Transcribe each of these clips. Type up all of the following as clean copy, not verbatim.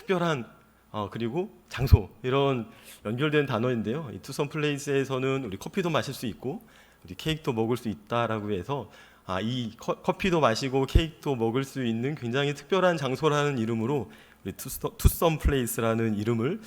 특별한 그리고 장소 이런 연결된 단어인데요. 이 투썸 플레이스에서는 우리 커피도 마실 수 있고 우리 케이크도 먹을 수 있다라고 해서 이 커피도 마시고 케이크도 먹을 수 있는 굉장히 특별한 장소라는 이름으로 우리 투썸 플레이스라는 이름을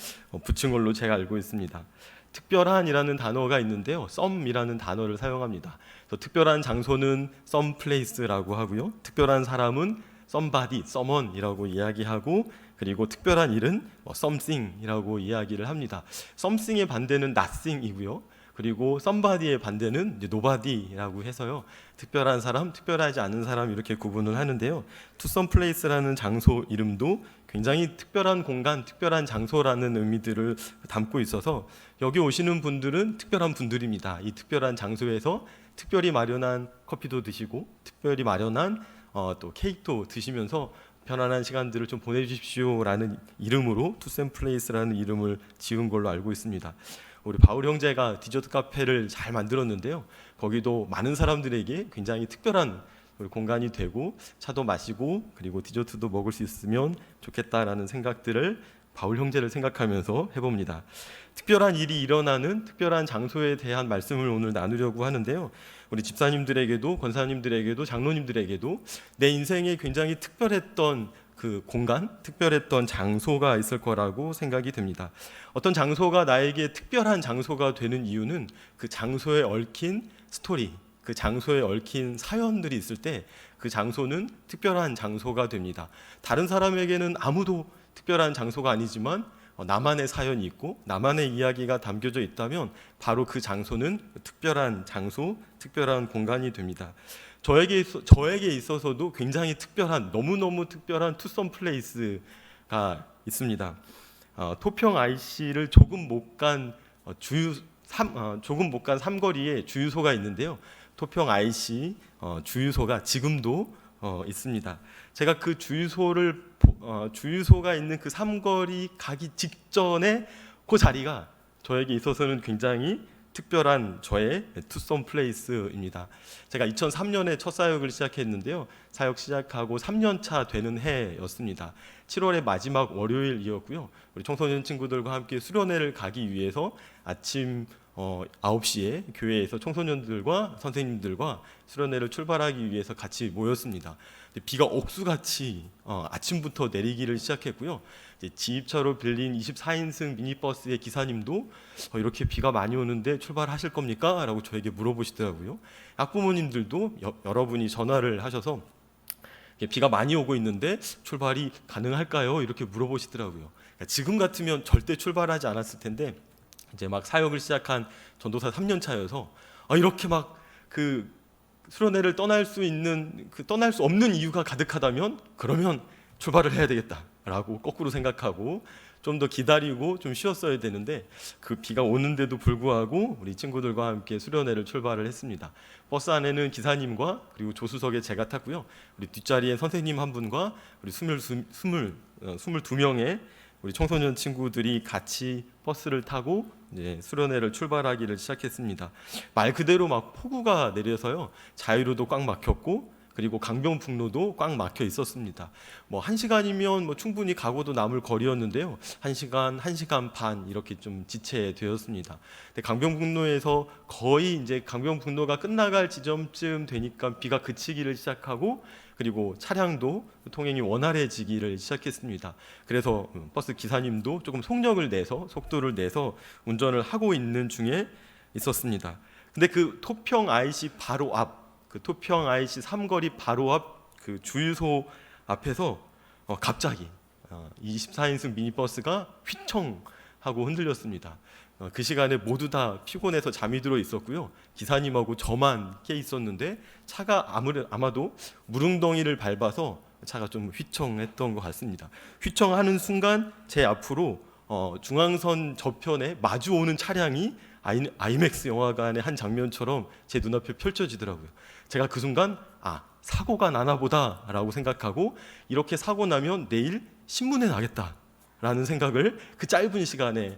붙인 걸로 제가 알고 있습니다. 특별한이라는 단어가 있는데요. 썸이라는 단어를 사용합니다. 그래서 특별한 장소는 some place라고 하고요. 특별한 사람은 somebody, someone이라고 이야기하고 그리고 특별한 일은 something이라고 이야기를 합니다. something의 반대는 nothing이고요. 그리고 somebody의 반대는 nobody라고 해서요. 특별한 사람, 특별하지 않은 사람 이렇게 구분을 하는데요. to some place라는 장소 이름도 굉장히 특별한 공간, 특별한 장소라는 의미들을 담고 있어서 여기 오시는 분들은 특별한 분들입니다. 이 특별한 장소에서 특별히 마련한 커피도 드시고 특별히 마련한 또 케이크도 드시면서 편안한 시간들을 좀 보내주십시오라는 이름으로 to some place라는 이름을 지은 걸로 알고 있습니다. 우리 바울 형제가 디저트 카페를 잘 만들었는데요. 거기도 많은 사람들에게 굉장히 특별한 공간이 되고 차도 마시고 그리고 디저트도 먹을 수 있으면 좋겠다라는 생각들을 바울 형제를 생각하면서 해봅니다. 특별한 일이 일어나는 특별한 장소에 대한 말씀을 오늘 나누려고 하는데요. 우리 집사님들에게도 권사님들에게도 장로님들에게도 내 인생에 굉장히 특별했던 그 공간, 특별했던 장소가 있을 거라고 생각이 듭니다. 어떤 장소가 나에게 특별한 장소가 되는 이유는 그 장소에 얽힌 스토리, 그 장소에 얽힌 사연들이 있을 때 그 장소는 특별한 장소가 됩니다. 다른 사람에게는 아무도 특별한 장소가 아니지만 나만의 사연이 있고 나만의 이야기가 담겨져 있다면 바로 그 장소는 특별한 장소, 특별한 공간이 됩니다. 저에게 있어서도 굉장히 특별한, 너무너무 특별한 투썸 플레이스가 있습니다. 토평 IC를 조금 못 간 삼거리에 주유소가 있는데요. 토평 IC 주유소가 지금도 있습니다. 제가 그 주유소가 있는 그 삼거리 가기 직전에 그 자리가 저에게 있어서는 굉장히 특별한 저의 투썸 플레이스입니다. 제가 2003년에 첫 사역을 시작했는데요. 사역 시작하고 3년차 되는 해였습니다. 7월의 마지막 월요일이었고요. 우리 청소년 친구들과 함께 수련회를 가기 위해서 아침 9시에 교회에서 청소년들과 선생님들과 수련회를 출발하기 위해서 같이 모였습니다. 비가 억수같이 아침부터 내리기를 시작했고요. 지입차로 빌린 24인승 미니버스의 기사님도 이렇게 비가 많이 오는데 출발하실 겁니까? 라고 저에게 물어보시더라고요. 학부모님들도 여러분이 전화를 하셔서 비가 많이 오고 있는데 출발이 가능할까요? 이렇게 물어보시더라고요. 지금 같으면 절대 출발하지 않았을 텐데 이제 막 사역을 시작한 전도사 3년 차여서 이렇게 막 그 수련회를 떠날 수 없는 이유가 가득하다면 그러면 출발을 해야 되겠다라고 거꾸로 생각하고 좀 더 기다리고 좀 쉬었어야 되는데 그 비가 오는데도 불구하고 우리 친구들과 함께 수련회를 출발을 했습니다. 버스 안에는 기사님과 그리고 조수석에 제가 탔고요. 우리 뒷자리에 선생님 한 분과 우리 22명의 우리 청소년 친구들이 같이 버스를 타고 이제 수련회를 출발하기를 시작했습니다. 말 그대로 막 폭우가 내려서요. 자유로도 꽉 막혔고 그리고 강변북로도 꽉 막혀 있었습니다. 1시간이면 충분히 가고도 남을 거리였는데요. 1시간 반 이렇게 좀 지체되었습니다. 근데 강변북로에서 거의 이제 강변북로가 끝나갈 지점쯤 되니까 비가 그치기를 시작하고 그리고 차량도 통행이 원활해지기를 시작했습니다. 그래서 버스 기사님도 조금 속도를 내서 운전을 하고 있는 중에 있었습니다. 근데 그 토평 IC 바로 앞, 그 토평 IC 삼거리 바로 앞 그 주유소 앞에서 갑자기 24인승 미니버스가 휘청하고 흔들렸습니다. 그 시간에 모두 다 피곤해서 잠이 들어 있었고요. 기사님하고 저만 깨 있었는데 차가 아마도 무릉덩이를 밟아서 차가 좀 휘청했던 것 같습니다. 휘청하는 순간 제 앞으로 중앙선 저편에 마주오는 차량이 아이맥스 영화관의 한 장면처럼 제 눈앞에 펼쳐지더라고요. 제가 그 순간 사고가 나나 보다라고 생각하고 이렇게 사고 나면 내일 신문에 나겠다라는 생각을 그 짧은 시간에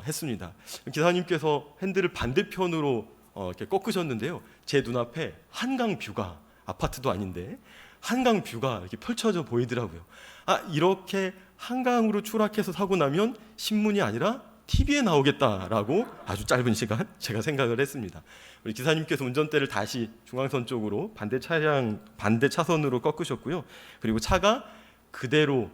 했습니다. 기사님께서 핸들을 반대편으로 이렇게 꺾으셨는데요. 제 눈앞에 한강 뷰가 아파트도 아닌데 한강 뷰가 이렇게 펼쳐져 보이더라고요. 이렇게 한강으로 추락해서 사고 나면 신문이 아니라 TV에 나오겠다라고 아주 짧은 시간 제가 생각을 했습니다. 우리 기사님께서 운전대를 다시 중앙선 쪽으로 반대 차선으로 꺾으셨고요. 그리고 차가 그대로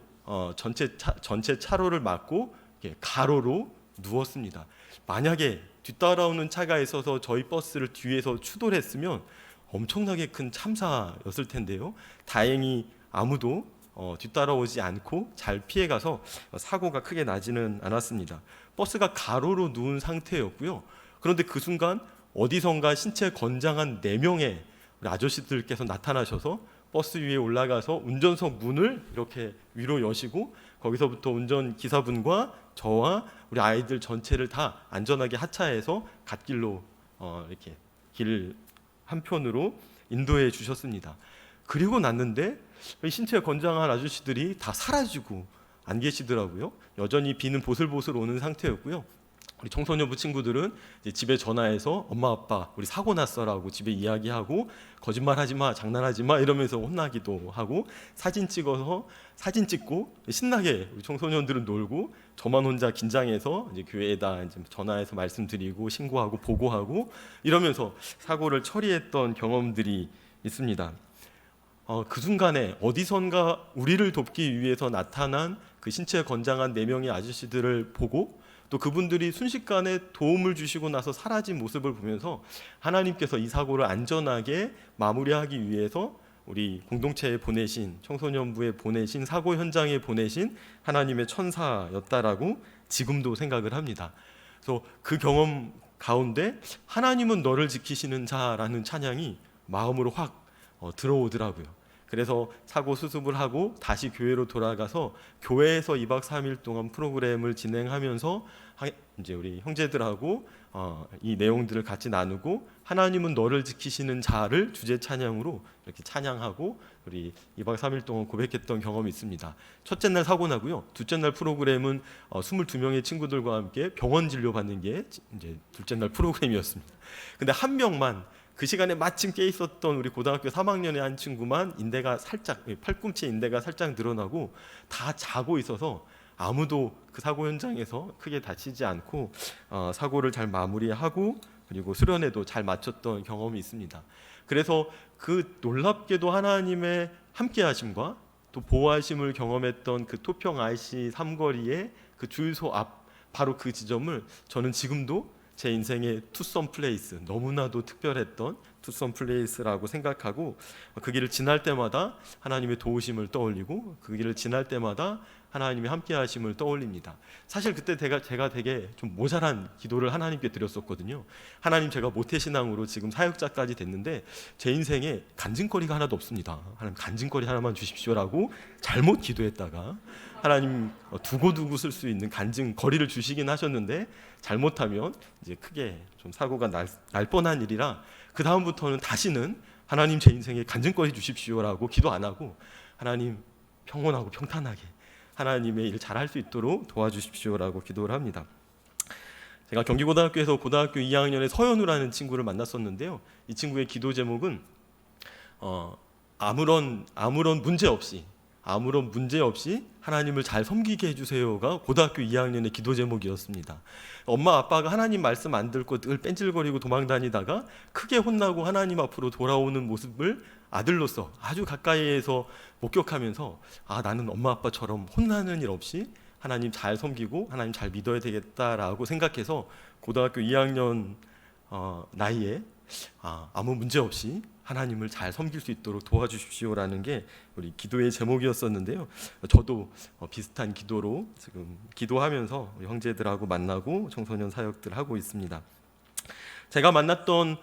전체 차로를 막고 가로로 누웠습니다. 만약에 뒤따라오는 차가 있어서 저희 버스를 뒤에서 추돌 했으면 엄청나게 큰 참사였을 텐데요. 다행히 아무도 뒤따라오지 않고 잘 피해가서 사고가 크게 나지는 않았습니다. 버스가 가로로 누운 상태였고요. 그런데 그 순간 어디선가 신체 건장한 4명의 우리 아저씨들께서 나타나셔서 버스 위에 올라가서 운전석 문을 이렇게 위로 여시고 거기서부터 운전기사분과 저와 우리 아이들 전체를 다 안전하게 하차해서 갓길로 이렇게 길 한편으로 인도해 주셨습니다. 그리고 났는데 신체 건장한 아저씨들이 다 사라지고 안 계시더라고요. 여전히 비는 보슬보슬 오는 상태였고요. 우리 청소년부 친구들은 이제 집에 전화해서 엄마 아빠 우리 사고 났어라고 집에 이야기하고 거짓말하지 마, 장난하지 마 이러면서 혼나기도 하고 사진 찍고 신나게 우리 청소년들은 놀고 저만 혼자 긴장해서 이제 교회에다 이제 전화해서 말씀드리고 신고하고 보고하고 이러면서 사고를 처리했던 경험들이 있습니다. 그 순간에 어디선가 우리를 돕기 위해서 나타난 그 신체 건장한 4명의 아저씨들을 보고 또 그분들이 순식간에 도움을 주시고 나서 사라진 모습을 보면서 하나님께서 이 사고를 안전하게 마무리하기 위해서 우리 공동체에 보내신 청소년부에 보내신 사고 현장에 보내신 하나님의 천사였다라고 지금도 생각을 합니다. 그래서 그 경험 가운데 하나님은 너를 지키시는 자라는 찬양이 마음으로 확 들어오더라고요. 그래서 사고 수습을 하고 다시 교회로 돌아가서 교회에서 2박 3일 동안 프로그램을 진행하면서 이제 우리 형제들하고 이 내용들을 같이 나누고 하나님은 너를 지키시는 자를 주제 찬양으로 이렇게 찬양하고 우리 2박 3일 동안 고백했던 경험이 있습니다. 첫째 날 사고 나고요. 둘째 날 프로그램은 22명의 친구들과 함께 병원 진료 받는 게 이제 둘째 날 프로그램이었습니다. 근데 한 명만 그 시간에 마침 깨 있었던 우리 고등학교 3학년의 한 친구만 인대가 살짝 팔꿈치에 인대가 살짝 늘어나고 다 자고 있어서 아무도 그 사고 현장에서 크게 다치지 않고 사고를 잘 마무리하고 그리고 수련회도 잘 마쳤던 경험이 있습니다. 그래서 그 놀랍게도 하나님의 함께하심과 또 보호하심을 경험했던 그 토평 IC 삼거리의 그 주유소 앞 바로 그 지점을 저는 지금도 제 인생의 투썸 플레이스, 너무나도 특별했던 투썸 플레이스라고 생각하고 그 길을 지날 때마다 하나님의 도우심을 떠올리고 그 길을 지날 때마다 하나님의 함께하심을 떠올립니다. 사실 그때 제가 되게 좀 모자란 기도를 하나님께 드렸었거든요. 하나님, 제가 모태신앙으로 지금 사역자까지 됐는데 제 인생에 간증거리가 하나도 없습니다. 하나님, 간증거리 하나만 주십시오라고 잘못 기도했다가 하나님 두고두고 쓸 수 있는 간증거리를 주시긴 하셨는데 잘못하면 이제 크게 좀 사고가 날 뻔한 일이라 그 다음부터는 다시는 하나님 제 인생에 간증거리 주십시오라고 기도 안 하고 하나님 평온하고 평탄하게 하나님의 일을 잘할 수 있도록 도와주십시오라고 기도를 합니다. 제가 경기고등학교에서 고등학교 2학년의 서현우라는 친구를 만났었는데요. 이 친구의 기도 제목은 아무런 문제 없이 하나님을 잘 섬기게 해주세요가 고등학교 2학년의 기도 제목이었습니다. 엄마 아빠가 하나님 말씀 안 듣고 늘 뺀질거리고 도망다니다가 크게 혼나고 하나님 앞으로 돌아오는 모습을 아들로서 아주 가까이에서 목격하면서 나는 엄마 아빠처럼 혼나는 일 없이 하나님 잘 섬기고 하나님 잘 믿어야 되겠다라고 생각해서 고등학교 2학년 나이에 아무 문제 없이 하나님을 잘 섬길 수 있도록 도와주십시오라는 게 우리 기도의 제목이었었는데요. 저도 비슷한 기도로 지금 기도하면서 형제들하고 만나고 청소년 사역들 하고 있습니다. 제가 만났던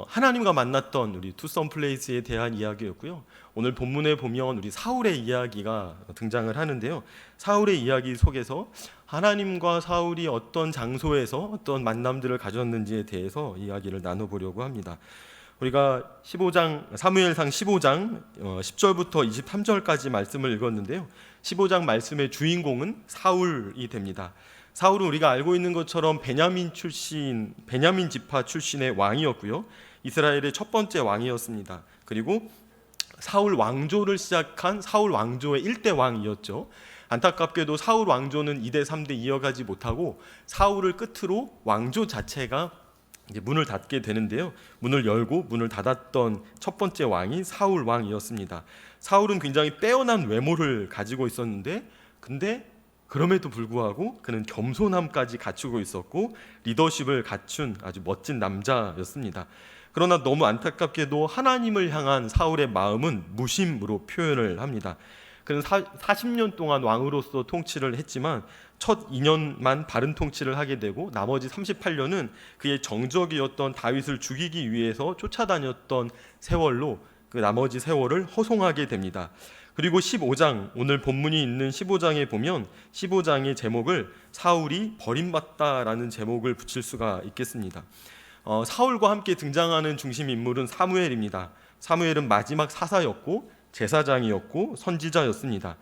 하나님과 만났던 우리 투썸 플레이스에 대한 이야기였고요. 오늘 본문에 보면 우리 사울의 이야기가 등장을 하는데요. 사울의 이야기 속에서 하나님과 사울이 어떤 장소에서 어떤 만남들을 가졌는지에 대해서 이야기를 나눠보려고 합니다. 우리가 사무엘상 15장 10절부터 23절까지 말씀을 읽었는데요. 15장 말씀의 주인공은 사울이 됩니다. 사울은 우리가 알고 있는 것처럼 베냐민 지파 출신의 왕이었고요. 이스라엘의 첫 번째 왕이었습니다. 그리고 사울 왕조를 시작한 사울 왕조의 1대 왕이었죠. 안타깝게도 사울 왕조는 2대 3대 이어가지 못하고 사울을 끝으로 왕조 자체가 이제 문을 닫게 되는데요. 문을 열고 문을 닫았던 첫 번째 왕이 사울 왕이었습니다. 사울은 굉장히 빼어난 외모를 가지고 있었는데, 근데 그럼에도 불구하고 그는 겸손함까지 갖추고 있었고 리더십을 갖춘 아주 멋진 남자였습니다. 그러나 너무 안타깝게도 하나님을 향한 사울의 마음은 무심으로 표현을 합니다. 그는 40년 동안 왕으로서 통치를 했지만 첫 2년만 바른 통치를 하게 되고 나머지 38년은 그의 정적이었던 다윗을 죽이기 위해서 쫓아다녔던 세월로 그 나머지 세월을 허송하게 됩니다. 그리고 15장, 오늘 본문이 있는 15장에 보면 15장의 제목을 사울이 버림받다라는 제목을 붙일 수가 있겠습니다. 사울과 함께 등장하는 중심 인물은 사무엘입니다. 사무엘은 마지막 사사였고 제사장이었고 선지자였습니다.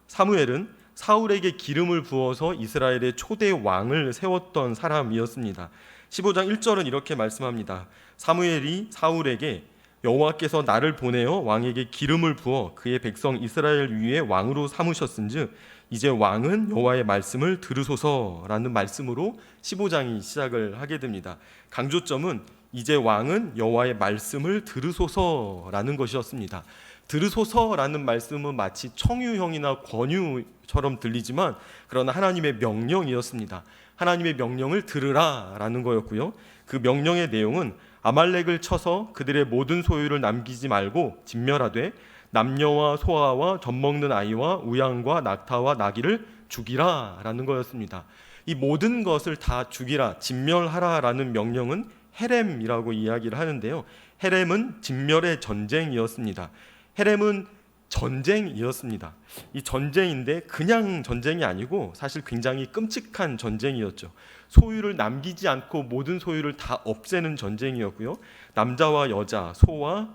사무엘은 사울에게 기름을 부어서 이스라엘의 초대 왕을 세웠던 사람이었습니다. 15장 1절은 이렇게 말씀합니다. 사무엘이 사울에게 여호와께서 나를 보내어 왕에게 기름을 부어 그의 백성 이스라엘 위에 왕으로 삼으셨은즉 이제 왕은 여호와의 말씀을 들으소서라는 말씀으로 15장이 시작을 하게 됩니다. 강조점은 이제 왕은 여호와의 말씀을 들으소서라는 것이었습니다. 들으소서라는 말씀은 마치 청유형이나 권유처럼 들리지만 그러나 하나님의 명령이었습니다. 하나님의 명령을 들으라라는 거였고요. 그 명령의 내용은 아말렉을 쳐서 그들의 모든 소유를 남기지 말고 진멸하되 남녀와 소아와 젖먹는 아이와 우양과 낙타와 나귀를 죽이라라는 거였습니다. 이 모든 것을 다 죽이라, 진멸하라라는 명령은 헤렘이라고 이야기를 하는데요. 헤렘은 진멸의 전쟁이었습니다. 헤렘은 전쟁이었습니다. 이 전쟁인데 그냥 전쟁이 아니고 사실 굉장히 끔찍한 전쟁이었죠. 소유를 남기지 않고 모든 소유를 다 없애는 전쟁이었고요. 남자와 여자, 소와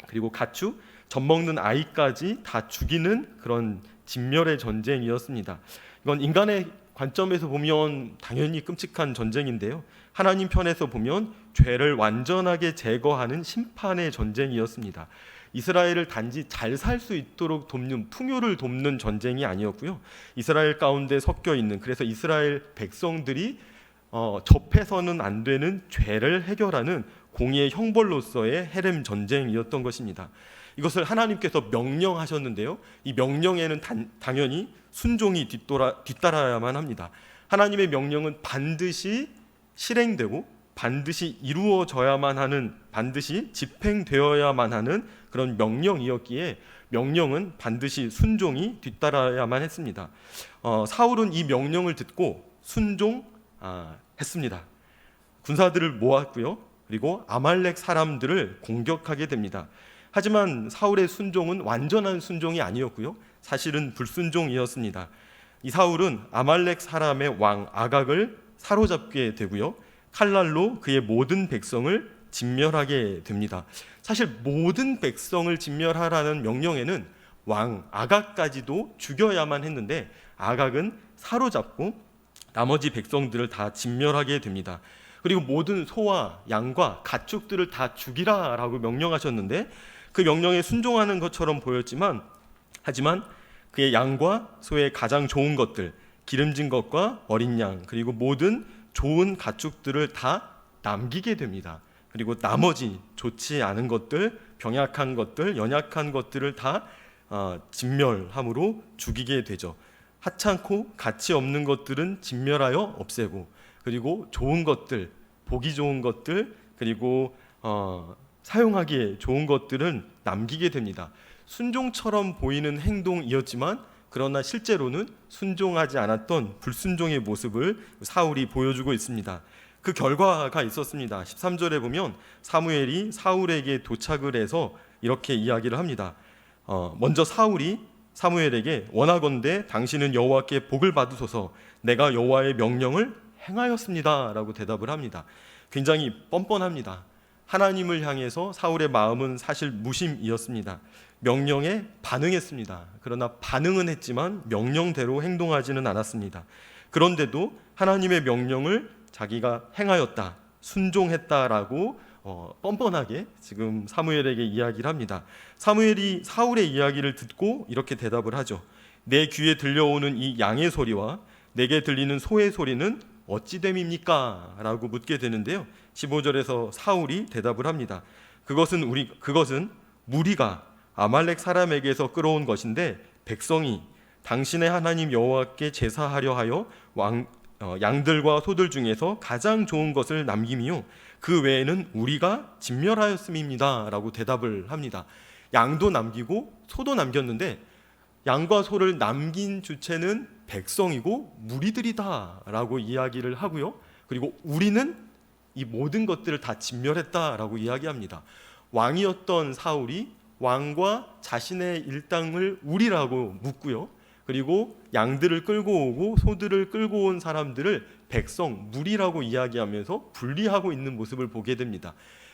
그리고 가축, 젖먹는 아이까지 다 죽이는 그런 진멸의 전쟁이었습니다. 이건 인간의 관점에서 보면 당연히 끔찍한 전쟁인데요. 하나님 편에서 보면 죄를 완전하게 제거하는 심판의 전쟁이었습니다. 이스라엘을 단지 잘 살 수 있도록 돕는, 풍요를 돕는 전쟁이 아니었고요. 이스라엘 가운데 섞여 있는, 그래서 이스라엘 백성들이 접해서는 안 되는 죄를 해결하는 공의의 형벌로서의 헤렘 전쟁이었던 것입니다. 이것을 하나님께서 명령하셨는데요. 이 명령에는 당연히 순종이 뒤따라야만 합니다. 하나님의 명령은 반드시 실행되고 반드시 이루어져야만 하는, 반드시 집행되어야만 하는 그런 명령이었기에 명령은 반드시 순종이 뒤따라야만 했습니다. 사울은 이 명령을 듣고 순종했습니다. 군사들을 모았고요. 그리고 아말렉 사람들을 공격하게 됩니다. 하지만 사울의 순종은 완전한 순종이 아니었고요. 사실은 불순종이었습니다. 이 사울은 아말렉 사람의 왕 아각을 사로잡게 되고요. 칼날로 그의 모든 백성을 진멸하게 됩니다. 사실 모든 백성을 진멸하라는 명령에는 왕 아각까지도 죽여야만 했는데 아각은 사로잡고 나머지 백성들을 다 진멸하게 됩니다. 그리고 모든 소와 양과 가축들을 다 죽이라라고 명령하셨는데 그 명령에 순종하는 것처럼 보였지만 하지만 그의 양과 소의 가장 좋은 것들, 기름진 것과 어린 양, 그리고 모든 좋은 가축들을 다 남기게 됩니다. 그리고 나머지 좋지 않은 것들, 병약한 것들, 연약한 것들을 다 진멸함으로 죽이게 되죠. 하찮고 가치 없는 것들은 진멸하여 없애고, 그리고 좋은 것들, 보기 좋은 것들, 그리고 사용하기에 좋은 것들은 남기게 됩니다. 순종처럼 보이는 행동이었지만 그러나 실제로는 순종하지 않았던 불순종의 모습을 사울이 보여주고 있습니다. 그 결과가 있었습니다. 13절에 보면 사무엘이 사울에게 도착을 해서 이렇게 이야기를 합니다. 먼저 사울이 사무엘에게 원하건대 당신은 여호와께 복을 받으소서, 내가 여호와의 명령을 행하였습니다 라고 대답을 합니다. 굉장히 뻔뻔합니다. 하나님을 향해서 사울의 마음은 사실 무심이었습니다. 명령에 반응했습니다. 그러나 반응은 했지만 명령대로 행동하지는 않았습니다. 그런데도 하나님의 명령을 자기가 행하였다, 순종했다라고 뻔뻔하게 지금 사무엘에게 이야기를 합니다. 사무엘이 사울의 이야기를 듣고 이렇게 대답을 하죠. 내 귀에 들려오는 이 양의 소리와 내게 들리는 소의 소리는 어찌 됨입니까? 라고 묻게 되는데요. 15절에서 사울이 대답을 합니다. 그것은 무리가 아말렉 사람에게서 끌어온 것인데 백성이 당신의 하나님 여호와께 제사하려 하여 양들과 소들 중에서 가장 좋은 것을 남김이요 그 외에는 우리가 진멸하였음입니다 라고 대답을 합니다. 양도 남기고 소도 남겼는데 양과 소를 남긴 주체는 백성이고 무리들이다 라고 이야기를 하고요. 그리고 우리는 이 모든 것들을 다 진멸했다라고 이야기합니다. 왕이었던 사울이 왕과 자신의 일당을 우리라고 묻고요. 그리고 양들을 끌고 오고 소들을 끌고 온 사람들을 백성, 무리라고 이야기하면서 분리하고 있는 모습을 보게 됩니다.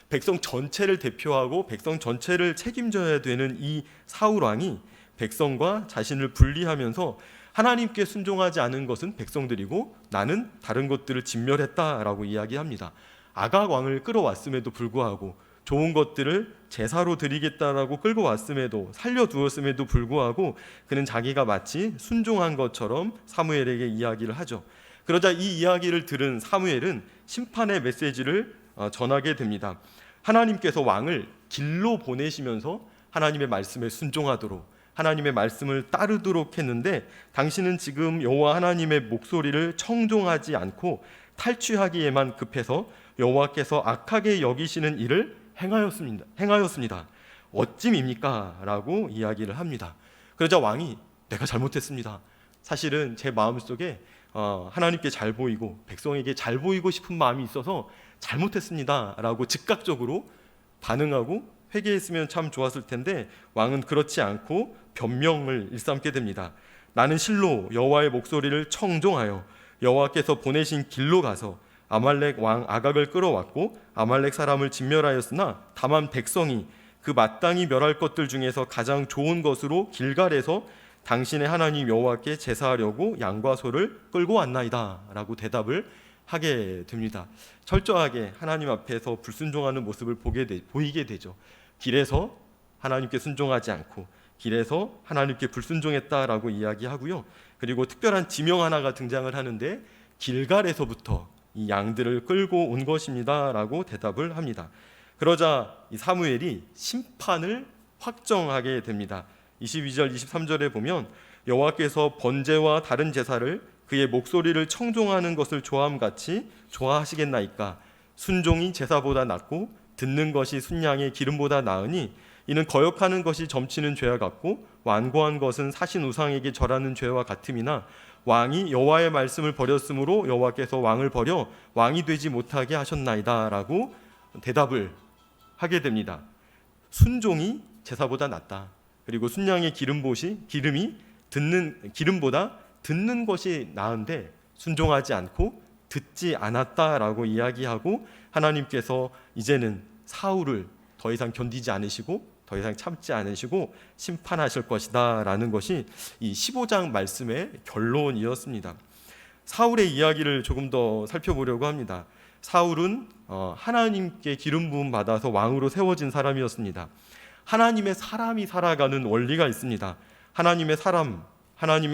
백성 전체를 대표하고 백성 전체를 책임져야 되는 이 사울 왕이 백성과 자신을 분리하면서 하나님께 순종하지 않은 것은 백성들이고 나는 다른 것들을 진멸했다라고 이야기합니다. 아각 왕을 끌어왔음에도 불구하고 좋은 것들을 제사로 드리겠다라고 끌고 왔음에도 살려두었음에도 불구하고 그는 자기가 마치 순종한 것처럼 사무엘에게 이야기를 하죠. 그러자 이 이야기를 들은 사무엘은 심판의 메시지를 전하게 됩니다. 하나님께서 왕을 길로 보내시면서 하나님의 말씀에 순종하도록 하나님의 말씀을 따르도록 했는데 당신은 지금 여호와 하나님의 목소리를 청종하지 않고 탈취하기에만 급해서 여호와께서 악하게 여기시는 일을 행하였습니다. 어찜입니까? 라고 이야기를 합니다. 그러자 왕이 내가 잘못했습니다. 사실은 제 마음속에 하나님께 잘 보이고 백성에게 잘 보이고 싶은 마음이 있어서 잘못했습니다 라고 즉각적으로 반응하고 회개했으면 참 좋았을 텐데 왕은 그렇지 않고 변명을 일삼게 됩니다. 나는 실로 여호와의 목소리를 청종하여 여호와께서 보내신 길로 가서 아말렉 왕 아각을 끌어왔고 아말렉 사람을 진멸하였으나 다만 백성이 그 마땅히 멸할 것들 중에서 가장 좋은 것으로 길갈에서 당신의 하나님 여호와께 제사하려고 양과 소를 끌고 왔나이다 라고 대답을 하게 됩니다. 철저하게 하나님 앞에서 불순종하는 모습을 보이게 되죠. 길에서 하나님께 순종하지 않고 길에서 하나님께 불순종했다라고 이야기하고요. 그리고 특별한 지명 하나가 등장을 하는데 길갈에서부터 이 양들을 끌고 온 것입니다라고 대답을 합니다. 그러자 이 사무엘이 심판을 확정하게 됩니다. 22절 23절에 보면 여호와께서 번제와 다른 제사를 그의 목소리를 청종하는 것을 좋아함같이 좋아하시겠나이까. 순종이 제사보다 낫고 듣는 것이 순양의 기름보다 나으니 이는 거역하는 것이 점치는 죄와 같고 완고한 것은 사신 우상에게 절하는 죄와 같음이나 왕이 여호와의 말씀을 버렸으므로 여호와께서 왕을 버려 왕이 되지 못하게 하셨나이다 라고 대답을 하게 됩니다. 순종이 제사보다 낫다. 그리고 순양의 기름이 기름보다 듣는 것이 나은데 순종하지 않고 듣지 않았다라고 이야기하고 하나님께서 이제는 사울을 더 이상 견디지 않으시고 더 이상 참지 않으시고 심판하실 것이다 라는 것이 이 15장 말씀의 결론이었습니다. 사울의 이야기를 조금 더 살펴보려고 합니다. 사울은 하나님께 기름 부음 받아서 왕으로 세워진 사람이었습니다. 하나님의 사람이 살아가는 원리가 있습니다. 하나님의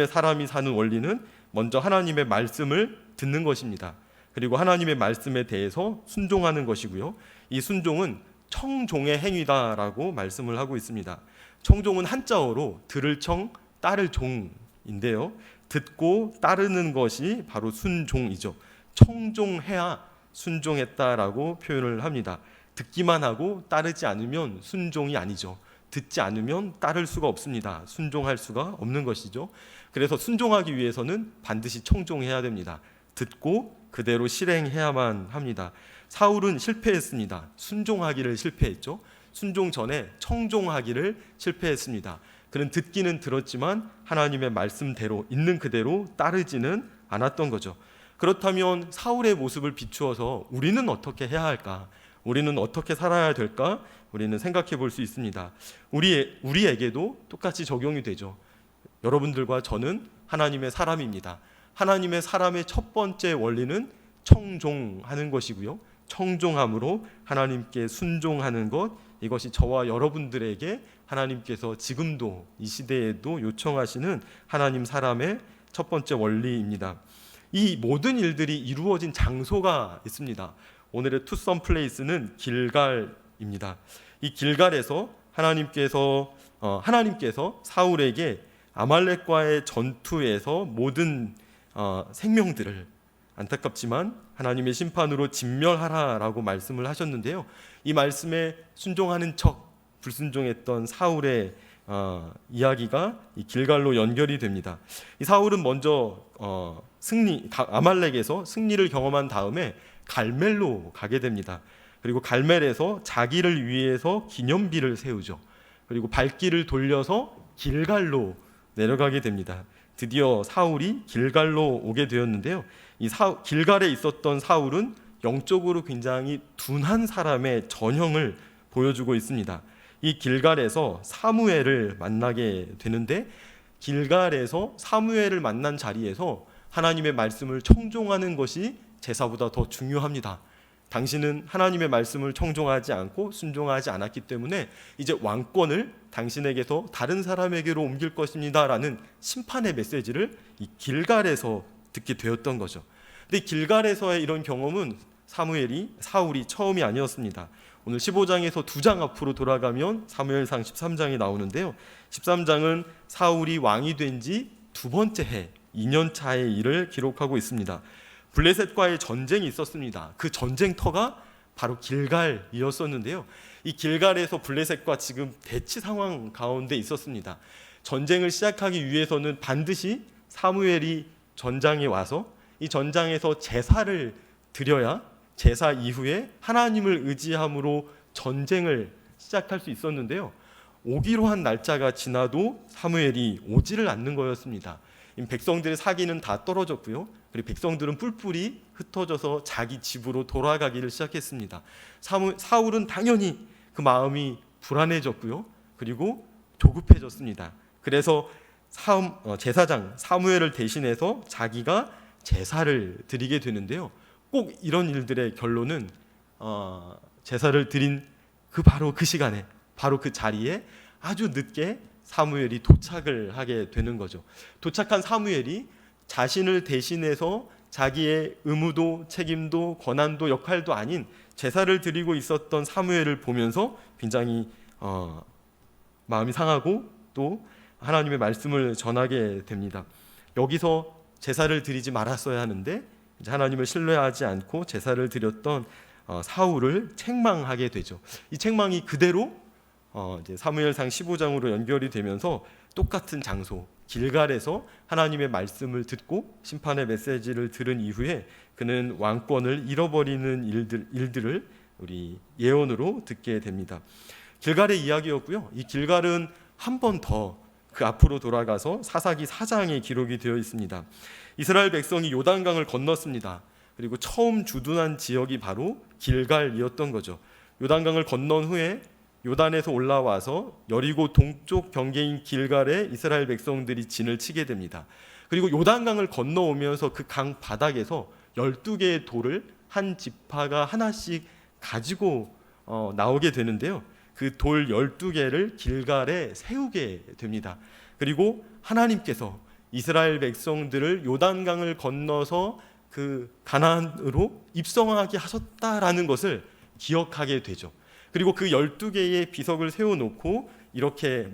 사람이 사는 원리는 먼저 하나님의 말씀을 듣는 것입니다. 그리고 하나님의 말씀에 대해서 순종하는 것이고요. 이 순종은 청종의 행위다라고 말씀을 하고 있습니다. 청종은 한자어로 들을 청, 따를 종인데요. 듣고 따르는 것이 바로 순종이죠. 청종해야 순종했다라고 표현을 합니다. 듣기만 하고 따르지 않으면 순종이 아니죠. 듣지 않으면 따를 수가 없습니다. 순종할 수가 없는 것이죠. 그래서 순종하기 위해서는 반드시 청종해야 됩니다. 듣고 그대로 실행해야만 합니다. 사울은 실패했습니다. 순종하기를 실패했죠. 순종 전에 청종하기를 실패했습니다. 그는 듣기는 들었지만 하나님의 말씀대로 있는 그대로 따르지는 않았던 거죠. 그렇다면 사울의 모습을 비추어서 우리는 어떻게 해야 할까? 우리는 어떻게 살아야 될까? 우리는 생각해 볼 수 있습니다. 우리에게도 똑같이 적용이 되죠. 여러분들과 저는 하나님의 사람입니다. 하나님의 사람의 첫 번째 원리는 청종하는 것이고요. 청종함으로 하나님께 순종하는 것, 이것이 저와 여러분들에게 하나님께서 지금도 이 시대에도 요청하시는 하나님 사람의 첫 번째 원리입니다. 이 모든 일들이 이루어진 장소가 있습니다. 오늘의 투썸 플레이스는 길갈입니다. 이 길갈에서 하나님께서 사울에게 아말렉과의 전투에서 모든 생명들을 안타깝지만 하나님의 심판으로 진멸하라라고 말씀을 하셨는데요. 이 말씀에 순종하는 척 불순종했던 사울의 이야기가 이 길갈로 연결이 됩니다. 이 사울은 먼저 아말렉에서 승리를 경험한 다음에 갈멜로 가게 됩니다. 그리고 갈멜에서 자기를 위해서 기념비를 세우죠. 그리고 발길을 돌려서 길갈로 내려가게 됩니다. 드디어 사울이 길갈로 오게 되었는데요. 길갈에 있었던 사울은 영적으로 굉장히 둔한 사람의 전형을 보여주고 있습니다. 이 길갈에서 사무엘을 만나게 되는데, 길갈에서 사무엘을 만난 자리에서 하나님의 말씀을 청종하는 것이 제사보다 더 중요합니다. 당신은 하나님의 말씀을 청종하지 않고 순종하지 않았기 때문에 이제 왕권을 당신에게서 다른 사람에게로 옮길 것입니다 라는 심판의 메시지를 이 길갈에서 듣게 되었던 거죠. 근데 길갈에서의 이런 경험은 사울이 처음이 아니었습니다. 오늘 15장에서 2장 앞으로 돌아가면 사무엘상 13장이 나오는데요. 13장은 사울이 왕이 된 지 두 번째 해 2년 차의 일을 기록하고 있습니다. 블레셋과의 전쟁이 있었습니다. 그 전쟁터가 바로 길갈이었었는데요. 이 길갈에서 블레셋과 지금 대치 상황 가운데 있었습니다. 전쟁을 시작하기 위해서는 반드시 사무엘이 전장에 와서 이 전장에서 제사를 드려야 제사 이후에 하나님을 의지함으로 전쟁을 시작할 수 있었는데요. 오기로 한 날짜가 지나도 사무엘이 오지를 않는 거였습니다. 백성들의 사기는 다 떨어졌고요. 그리고 백성들은 뿔뿔이 흩어져서 자기 집으로 돌아가기를 시작했습니다. 사울은 당연히 그 마음이 불안해졌고요. 그리고 조급해졌습니다. 그래서 제사장 사무엘을 대신해서 자기가 제사를 드리게 되는데요. 꼭 이런 일들의 결론은 제사를 드린 바로 그 시간에, 바로 그 자리에 아주 늦게 사무엘이 도착을 하게 되는 거죠. 도착한 사무엘이 자신을 대신해서 자기의 의무도 책임도 권한도 역할도 아닌 제사를 드리고 있었던 사무엘을 보면서 굉장히 마음이 상하고 또 하나님의 말씀을 전하게 됩니다. 여기서 제사를 드리지 말았어야 하는데 이제 하나님을 신뢰하지 않고 제사를 드렸던 사울을 책망하게 되죠. 이 책망이 그대로 이제 사무엘상 15장으로 연결이 되면서 똑같은 장소 길갈에서 하나님의 말씀을 듣고 심판의 메시지를 들은 이후에 그는 왕권을 잃어버리는 일들을 우리 예언으로 듣게 됩니다. 길갈의 이야기였고요. 이 길갈은 한 번 더 그 앞으로 돌아가서 사사기 4장에 기록이 되어 있습니다. 이스라엘 백성이 요단강을 건넜습니다. 그리고 처음 주둔한 지역이 바로 길갈이었던 거죠. 요단강을 건넌 후에 요단에서 올라와서 여리고 동쪽 경계인 길갈에 이스라엘 백성들이 진을 치게 됩니다. 그리고 요단강을 건너오면서 그 강 바닥에서 12개의 돌을 한 지파가 하나씩 가지고 나오게 되는데요. 그 돌 12개를 길갈에 세우게 됩니다. 그리고 하나님께서 이스라엘 백성들을 요단강을 건너서 그 가나안으로 입성하게 하셨다라는 것을 기억하게 되죠. 그리고 그 12개의 비석을 세워놓고 이렇게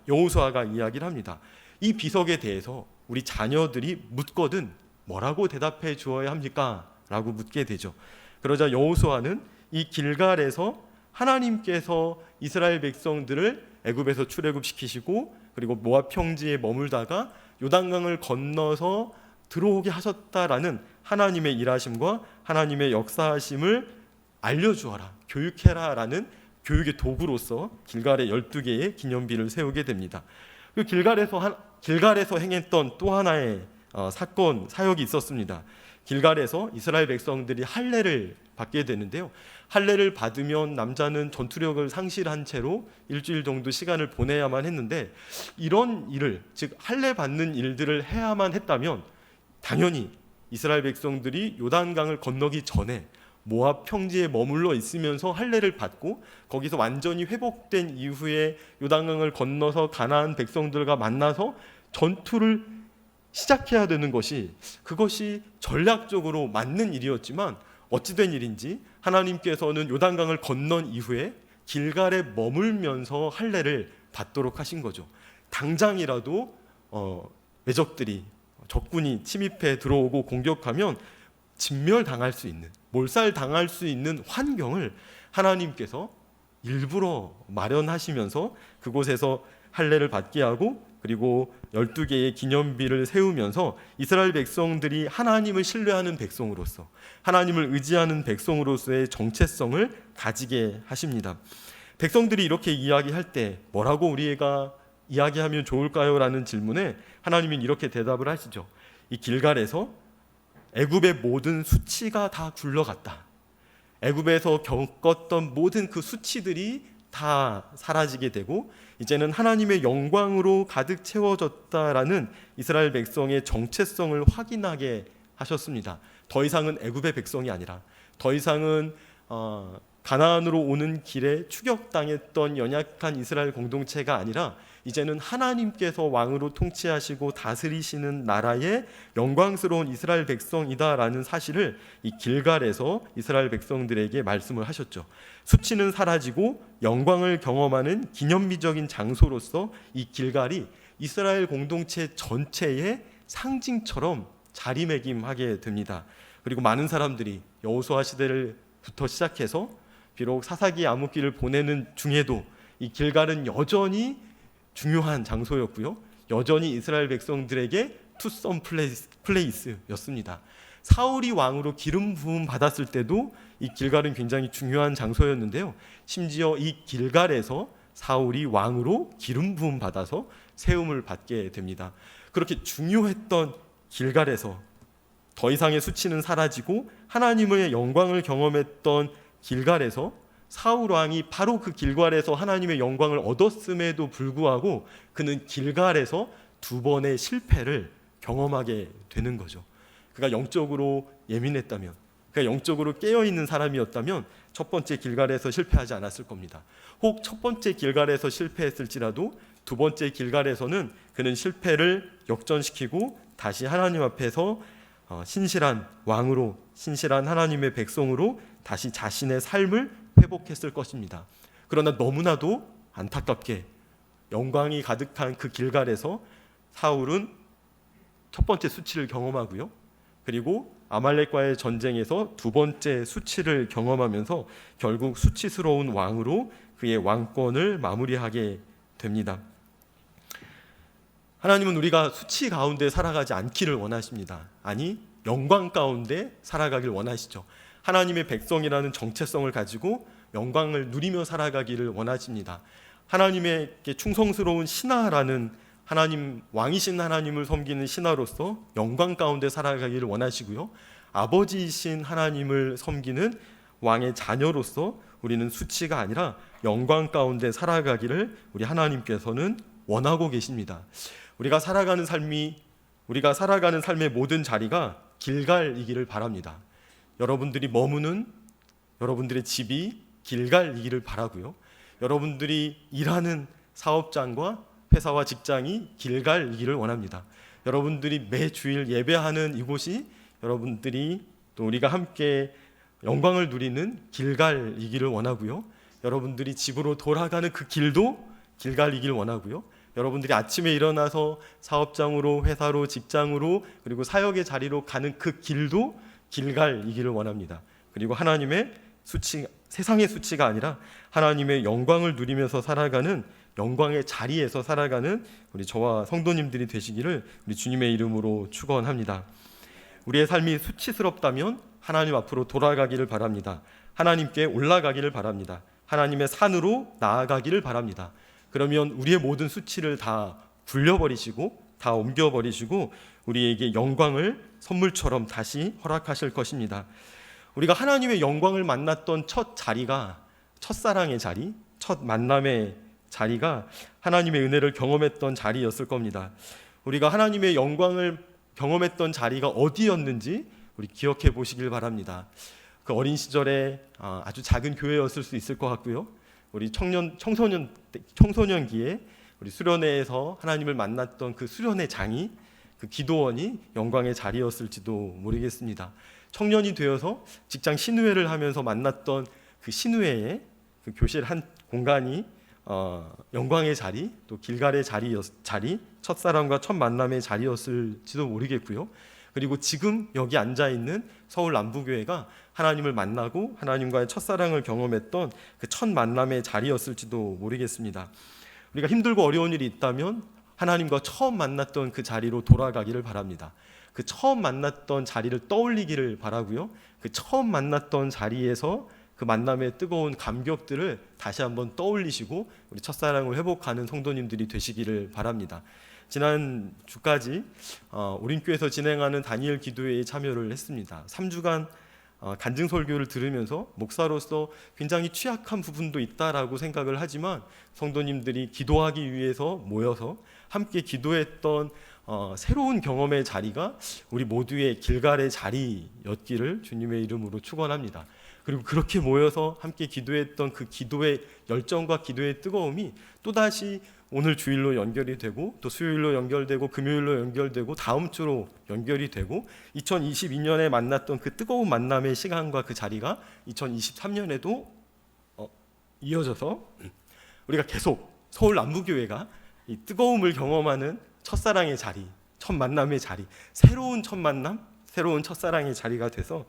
여호수아가 이야기를 합니다. 이 비석에 대해서 우리 자녀들이 묻거든 뭐라고 대답해 주어야 합니까? 라고 묻게 되죠. 그러자 여호수아는 이 길갈에서 하나님께서 이스라엘 백성들을 애굽에서 출애굽시키시고 그리고 모압 평지에 머물다가 요단강을 건너서 들어오게 하셨다라는 하나님의 일하심과 하나님의 역사하심을 알려주어라, 교육해라라는 교육의 도구로서 길갈에 12개의 기념비를 세우게 됩니다. 그 길갈에서 행했던 또 하나의 사역이 있었습니다. 길갈에서 이스라엘 백성들이 할례를 받게 되는데요. 할례를 받으면 남자는 전투력을 상실한 채로 일주일 정도 시간을 보내야만 했는데 이런 일을, 즉 할례 받는 일들을 해야만 했다면 당연히 이스라엘 백성들이 요단강을 건너기 전에 모압 평지에 머물러 있으면서 할례를 받고 거기서 완전히 회복된 이후에 요단강을 건너서 가나안 백성들과 만나서 전투를 시작해야 되는 그것이 전략적으로 맞는 일이었지만 어찌된 일인지 하나님께서는 요단강을 건넌 이후에 길갈에 머물면서 할례를 받도록 하신 거죠. 당장이라도 외적들이 적군이 침입해 들어오고 공격하면 진멸당할 수 있는, 몰살당할 수 있는 환경을 하나님께서 일부러 마련하시면서 그곳에서 할례를 받게 하고 그리고 12개의 기념비를 세우면서 이스라엘 백성들이 하나님을 신뢰하는 백성으로서, 하나님을 의지하는 백성으로서의 정체성을 가지게 하십니다. 백성들이 이렇게 이야기할 때 뭐라고 우리가 이야기하면 좋을까요? 라는 질문에 하나님은 이렇게 대답을 하시죠. 이 길갈에서 애굽의 모든 수치가 다 굴러갔다. 애굽에서 겪었던 모든 그 수치들이 다 사라지게 되고 이제는 하나님의 영광으로 가득 채워졌다라는 이스라엘 백성의 정체성을 확인하게 하셨습니다. 더 이상은 애굽의 백성이 아니라, 더 이상은 가나안으로 오는 길에 추격당했던 연약한 이스라엘 공동체가 아니라 이제는 하나님께서 왕으로 통치하시고 다스리시는 나라의 영광스러운 이스라엘 백성이다라는 사실을 이 길갈에서 이스라엘 백성들에게 말씀을 하셨죠. 수치는 사라지고 영광을 경험하는 기념비적인 장소로서 이 길갈이 이스라엘 공동체 전체의 상징처럼 자리매김하게 됩니다. 그리고 많은 사람들이 여호수아 시대부터 시작해서 비록 사사기 암흑기를 보내는 중에도 이 길갈은 여전히 중요한 장소였고요. 여전히 이스라엘 백성들에게 투썸 플레이스였습니다. 사울이 왕으로 기름 부음 받았을 때도 이 길갈은 굉장히 중요한 장소였는데요. 심지어 이 길갈에서 사울이 왕으로 기름 부음 받아서 세움을 받게 됩니다. 그렇게 중요했던 길갈에서 더 이상의 수치는 사라지고 하나님의 영광을 경험했던 길갈에서 사울 왕이 바로 그 길갈에서 하나님의 영광을 얻었음에도 불구하고 그는 길갈에서 두 번의 실패를 경험하게 되는 거죠. 그가 영적으로 예민했다면, 그가 영적으로 깨어있는 사람이었다면 첫 번째 길갈에서 실패하지 않았을 겁니다. 혹 첫 번째 길갈에서 실패했을지라도 두 번째 길갈에서는 그는 실패를 역전시키고 다시 하나님 앞에서 신실한 왕으로, 신실한 하나님의 백성으로 다시 자신의 삶을 회복했을 것입니다. 그러나 너무나도 안타깝게 영광이 가득한 그 길갈에서 사울은 첫 번째 수치를 경험하고요. 그리고 아말렉과의 전쟁에서 두 번째 수치를 경험하면서 결국 수치스러운 왕으로 그의 왕권을 마무리하게 됩니다. 하나님은 우리가 수치 가운데 살아가지 않기를 원하십니다. 아니, 영광 가운데 살아가길 원하시죠. 하나님의 백성이라는 정체성을 가지고 영광을 누리며 살아가기를 원하십니다. 하나님에게 충성스러운 신하라는, 하나님 왕이신 하나님을 섬기는 신하로서 영광 가운데 살아가기를 원하시고요. 아버지이신 하나님을 섬기는 왕의 자녀로서 우리는 수치가 아니라 영광 가운데 살아가기를 우리 하나님께서는 원하고 계십니다. 우리가 살아가는 삶의 모든 자리가 길갈이기를 바랍니다. 여러분들이 머무는 여러분들의 집이 길갈이기를 바라고요. 여러분들이 일하는 사업장과 회사와 직장이 길갈이기를 원합니다. 여러분들이 매 주일 예배하는 이곳이 여러분들이 또 우리가 함께 영광을 누리는 길갈이기를 원하고요. 여러분들이 집으로 돌아가는 그 길도 길갈이기를 원하고요. 여러분들이 아침에 일어나서 사업장으로, 회사로, 직장으로, 그리고 사역의 자리로 가는 그 길도 길갈이기를 원합니다. 그리고 하나님의 수치, 세상의 수치가 아니라 하나님의 영광을 누리면서 살아가는, 영광의 자리에서 살아가는 우리 저와 성도님들이 되시기를 우리 주님의 이름으로 축원합니다. 우리의 삶이 수치스럽다면 하나님 앞으로 돌아가기를 바랍니다. 하나님께 올라가기를 바랍니다. 하나님의 산으로 나아가기를 바랍니다. 그러면 우리의 모든 수치를 다 굴려버리시고 다 옮겨버리시고 우리에게 영광을 선물처럼 다시 허락하실 것입니다. 우리가 하나님의 영광을 만났던 첫 자리가, 첫사랑의 자리, 첫 만남의 자리가 하나님의 은혜를 경험했던 자리였을 겁니다. 우리가 하나님의 영광을 경험했던 자리가 어디였는지 우리 기억해 보시길 바랍니다. 그 어린 시절에 아주 작은 교회였을 수 있을 것 같고요. 우리 청소년기에 우리 수련회에서 하나님을 만났던 그 수련회 장이, 그 기도원이 영광의 자리였을지도 모르겠습니다. 청년이 되어서 직장 신우회를 하면서 만났던 그 신우회의 그 교실 한 공간이 영광의 자리, 또 길갈의 자리, 첫사랑과 첫 만남의 자리였을지도 모르겠고요. 그리고 지금 여기 앉아 있는 서울 남부교회가 하나님을 만나고 하나님과의 첫사랑을 경험했던 그 첫 만남의 자리였을지도 모르겠습니다. 우리가 힘들고 어려운 일이 있다면 하나님과 처음 만났던 그 자리로 돌아가기를 바랍니다. 그 처음 만났던 자리를 떠올리기를 바라고요. 그 처음 만났던 자리에서 그 만남의 뜨거운 감격들을 다시 한번 떠올리시고 우리 첫사랑을 회복하는 성도님들이 되시기를 바랍니다. 지난 주까지 우린교회에서 진행하는 다니엘 기도회에 참여를 했습니다. 3주간 간증 설교를 들으면서 목사로서 굉장히 취약한 부분도 있다라고 생각을 하지만 성도님들이 기도하기 위해서 모여서 함께 기도했던 새로운 경험의 자리가 우리 모두의 길갈의 자리였기를 주님의 이름으로 축원합니다. 그리고 그렇게 모여서 함께 기도했던 그 기도의 열정과 기도의 뜨거움이 또다시 오늘 주일로 연결이 되고 또 수요일로 연결되고 금요일로 연결되고 다음 주로 연결이 되고 2022년에 만났던 그 뜨거운 만남의 시간과 그 자리가 2023년에도 이어져서 우리가 계속 서울 남부교회가 이 뜨거움을 경험하는 첫사랑의 자리, 첫 만남의 자리, 새로운 첫 만남, 새로운 첫사랑의 자리가 돼서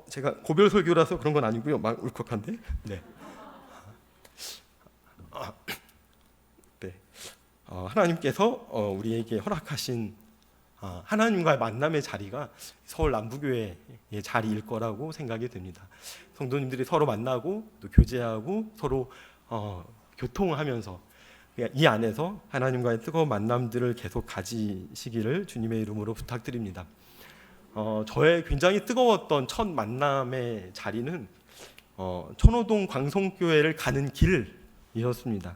제가 고별 설교라서 그런 건 아니고요. 막 울컥한데. 네. 네. 하나님께서 우리에게 허락하신 하나님과의 만남의 자리가 서울 남부교회의 자리일 거라고 생각이 됩니다. 성도님들이 서로 만나고 또 교제하고 서로 교통하면서 이 안에서 하나님과의 뜨거운 만남들을 계속 가지시기를 주님의 이름으로 부탁드립니다. 저의 굉장히 뜨거웠던 첫 만남의 자리는 천호동 광성교회를 가는 길이었습니다.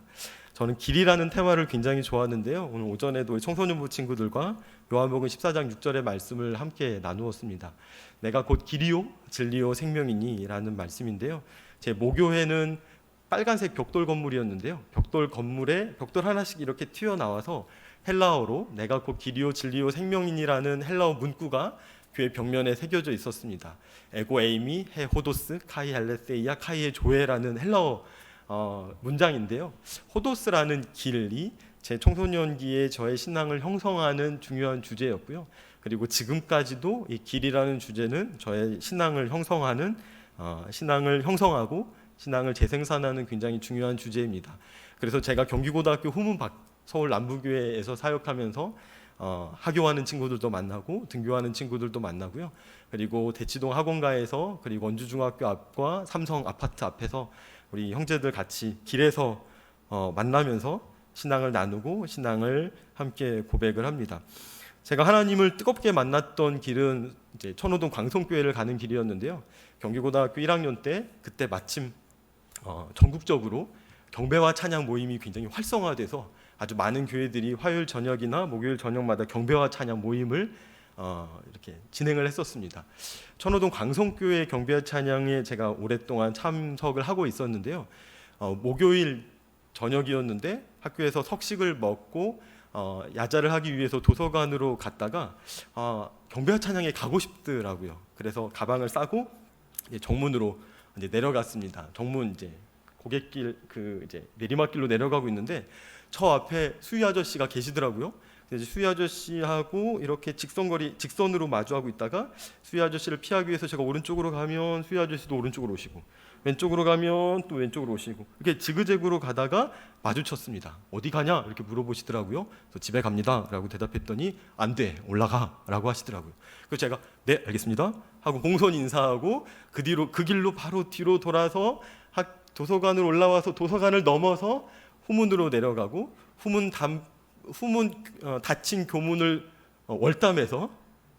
저는 길이라는 테마를 굉장히 좋아하는데요. 오늘 오전에도 청소년부 친구들과 요한복음 14장 6절의 말씀을 함께 나누었습니다. 내가 곧 길이요 진리요 생명이니 라는 말씀인데요. 제 모교회는 빨간색 벽돌 건물이었는데요. 벽돌 건물에 벽돌 하나씩 이렇게 튀어나와서 헬라어로 내가 곧 길이요 진리요 생명이니라는 헬라어 문구가 교회 벽면에 새겨져 있었습니다. 에고 에이미 해 호도스 카이 헬레세이아 카이의 조회라는 헬라어 문장인데요. 호도스라는 길이 제 청소년기에 저의 신앙을 형성하는 중요한 주제였고요. 그리고 지금까지도 이 길이라는 주제는 저의 신앙을 형성하는 신앙을 형성하고 신앙을 재생산하는 굉장히 중요한 주제입니다. 그래서 제가 경기고등학교 후문 서울 남부교회에서 사역하면서 하교하는 친구들도 만나고 등교하는 친구들도 만나고요. 그리고 대치동 학원가에서 그리고 원주중학교 앞과 삼성 아파트 앞에서 우리 형제들 같이 길에서 만나면서 신앙을 나누고 신앙을 함께 고백을 합니다. 제가 하나님을 뜨겁게 만났던 길은 이제 천호동 광성교회를 가는 길이었는데요. 경기고등학교 1학년 때 그때 마침 전국적으로 경배와 찬양 모임이 굉장히 활성화돼서 아주 많은 교회들이 화요일 저녁이나 목요일 저녁마다 경배와 찬양 모임을 이렇게 진행을 했었습니다. 천호동 광성교회 경배와 찬양에 제가 오랫동안 참석을 하고 있었는데요. 목요일 저녁이었는데 학교에서 석식을 먹고 야자를 하기 위해서 도서관으로 갔다가 경배와 찬양에 가고 싶더라고요. 그래서 가방을 싸고 정문으로 이제 내려갔습니다. 정문 이제 고갯길 이제 내리막길로 내려가고 있는데 저 앞에 수희 아저씨가 계시더라고요. 이제 수희 아저씨하고 이렇게 직선으로 마주하고 있다가 수희 아저씨를 피하기 위해서 제가 오른쪽으로 가면 수희 아저씨도 오른쪽으로 오시고 왼쪽으로 가면 또 왼쪽으로 오시고 이렇게 지그재그로 가다가 마주쳤습니다. 어디 가냐 이렇게 물어보시더라고요. 그래서 집에 갑니다라고 대답했더니 안 돼 올라가라고 하시더라고요. 그래서 제가 네 알겠습니다 하고 공손 인사하고 그 길로 바로 뒤로 돌아서 도서관으로 올라와서 도서관을 넘어서 후문으로 내려가고 후문 닫힌 교문을 월담해서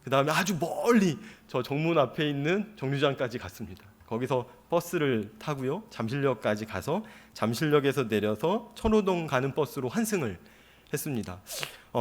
그 다음에 아주 멀리 저 정문 앞에 있는 정류장까지 갔습니다. 거기서 버스를 타고요 잠실역까지 가서 잠실역에서 내려서 천호동 가는 버스로 환승을 했습니다.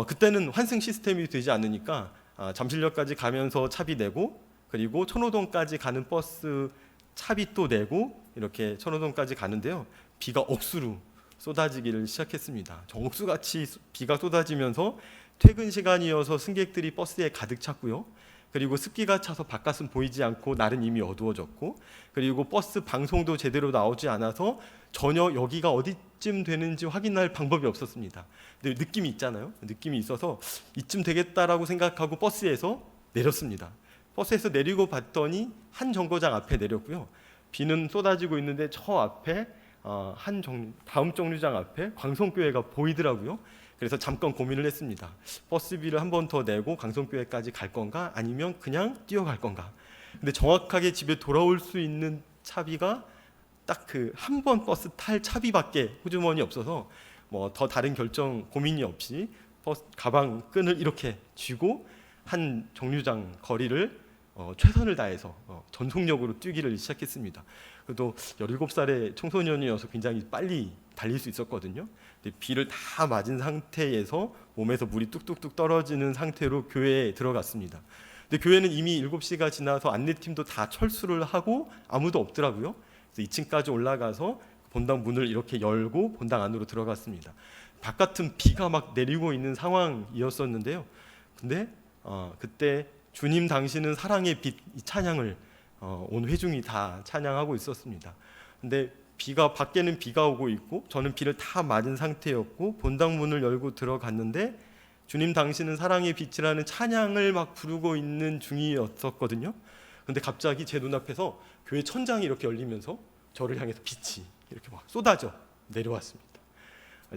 그때는 환승 시스템이 되지 않으니까 잠실역까지 가면서 차비 내고 그리고 천호동까지 가는 버스 차비 또 내고 이렇게 천호동까지 가는데요. 비가 억수로 쏟아지기를 시작했습니다. 정옥수같이 비가 쏟아지면서 퇴근 시간이어서 승객들이 버스에 가득 찼고요. 그리고 습기가 차서 바깥은 보이지 않고 날은 이미 어두워졌고, 그리고 버스 방송도 제대로 나오지 않아서 전혀 여기가 어디쯤 되는지 확인할 방법이 없었습니다. 근데 느낌이 있잖아요. 느낌이 있어서 이쯤 되겠다라고 생각하고 버스에서 내렸습니다. 버스에서 내리고 봤더니 한 정거장 앞에 내렸고요. 비는 쏟아지고 있는데 저 앞에 다음 정류장 앞에 광성교회가 보이더라고요. 그래서 잠깐 고민을 했습니다. 버스비를 한 번 더 내고 광성교회까지 갈 건가 아니면 그냥 뛰어갈 건가. 근데 정확하게 집에 돌아올 수 있는 차비가 딱 그 한 번 버스 탈 차비밖에 호주머니 없어서 뭐 더 다른 결정 고민이 없이 버스 가방 끈을 이렇게 쥐고 한 정류장 거리를 최선을 다해서 전속력으로 뛰기를 시작했습니다. 그래도 17살의 청소년이어서 굉장히 빨리 달릴 수 있었거든요. 근데 비를 다 맞은 상태에서 몸에서 물이 뚝뚝뚝 떨어지는 상태로 교회에 들어갔습니다. 근데 교회는 이미 7시가 지나서 안내팀도 다 철수를 하고 아무도 없더라고요. 그래서 2층까지 올라가서 본당 문을 이렇게 열고 본당 안으로 들어갔습니다. 바깥은 비가 막 내리고 있는 상황이었었는데요. 근데 그때 주님 당신은 사랑의 빛 이 찬양을 온 회중이 다 찬양하고 있었습니다. 근데 밖에는 비가 오고 있고 저는 비를 다 맞은 상태였고 본당 문을 열고 들어갔는데 주님 당신은 사랑의 빛이라는 찬양을 막 부르고 있는 중이었었거든요. 근데 갑자기 제 눈앞에서 교회 천장이 이렇게 열리면서 저를 향해서 빛이 이렇게 막 쏟아져 내려왔습니다.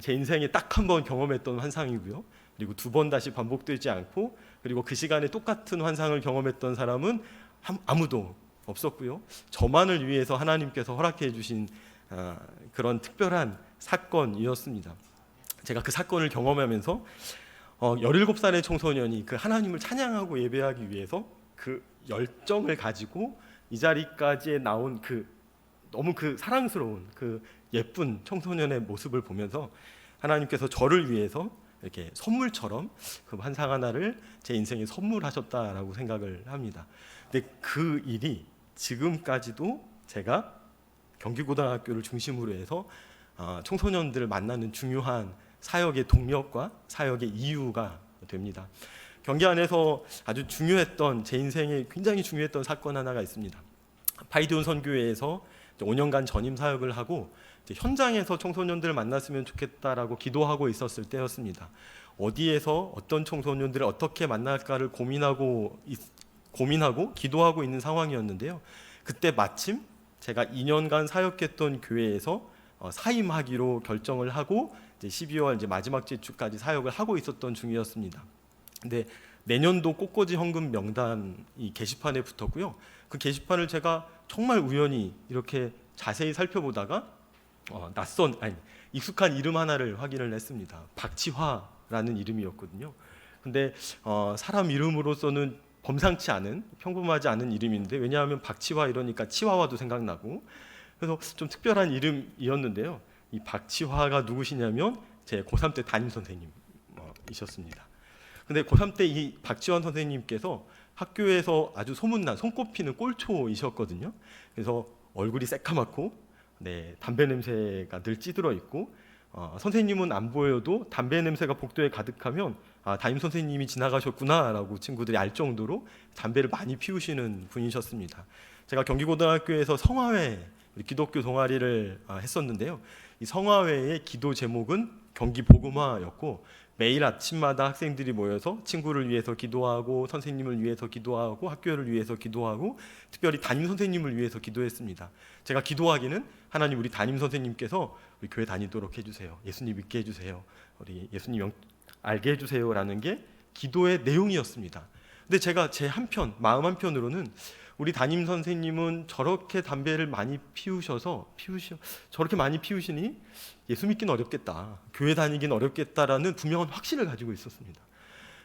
제 인생에 딱 한 번 경험했던 환상이고요. 그리고 2번 다시 반복되지 않고, 그리고 그 시간에 똑같은 환상을 경험했던 사람은 아무도 없었고요. 저만을 위해서 하나님께서 허락해 주신 그런 특별한 사건이었습니다. 제가 그 사건을 경험하면서 17살의 청소년이 그 하나님을 찬양하고 예배하기 위해서 그 열정을 가지고 이 자리까지 나온 너무 사랑스러운 예쁜 청소년의 모습을 보면서 하나님께서 저를 위해서 이렇게 선물처럼 그 환상 하나를 제 인생에 선물하셨다라고 생각을 합니다. 근데 그 일이 지금까지도 제가 경기고등학교를 중심으로 해서 청소년들을 만나는 중요한 사역의 동력과 사역의 이유가 됩니다. 경기 안에서 아주 중요했던, 제 인생에 굉장히 중요했던 사건 하나가 있습니다. 파이드온 선교회에서 5년간 전임 사역을 하고 현장에서 청소년들을 만났으면 좋겠다라고 기도하고 있었을 때였습니다. 어디에서 어떤 청소년들을 어떻게 만날까를 고민하고 기도하고 있는 상황이었는데요. 그때 마침 제가 2년간 사역했던 교회에서 사임하기로 결정을 하고 이제 12월 이제 마지막 주까지 사역을 하고 있었던 중이었습니다. 근데 내년도 꽃꽂이 헌금 명단이 게시판에 붙었고요. 그 게시판을 제가 정말 우연히 이렇게 자세히 살펴보다가 익숙한 이름 하나를 확인을 했습니다. 박치화라는 이름이었거든요. 근데 사람 이름으로서는 범상치 않은, 평범하지 않은 이름인데, 왜냐하면 박치화 이러니까 치와와도 생각나고, 그래서 좀 특별한 이름이었는데요. 이 박치화가 누구시냐면 제 고3 때 담임 선생님이셨습니다. 근데 고3 때 이 박지원 선생님께서 학교에서 아주 소문난 손꼽히는 꼴초이셨거든요. 그래서 얼굴이 새까맣고 담배 냄새가 늘 찌들어 있고, 선생님은 안 보여도 담배 냄새가 복도에 가득하면 담임 선생님이 지나가셨구나라고 친구들이 알 정도로 담배를 많이 피우시는 분이셨습니다. 제가 경기고등학교에서 성화회 기독교 동아리를 했었는데요. 이 성화회의 기도 제목은 경기복음화였고, 매일 아침마다 학생들이 모여서 친구를 위해서 기도하고, 선생님을 위해서 기도하고, 학교를 위해서 기도하고, 특별히 담임 선생님을 위해서 기도했습니다. 제가 기도하기는 하나님, 우리 담임 선생님께서 우리 교회 다니도록 해주세요. 예수님 믿게 해주세요. 우리 예수님 알게 해주세요라는 게 기도의 내용이었습니다. 근데 제가 제 마음 한편으로는 우리 담임 선생님은 저렇게 담배를 많이 저렇게 많이 피우시니 예수 믿기는 어렵겠다, 교회 다니기는 어렵겠다라는 분명한 확신을 가지고 있었습니다.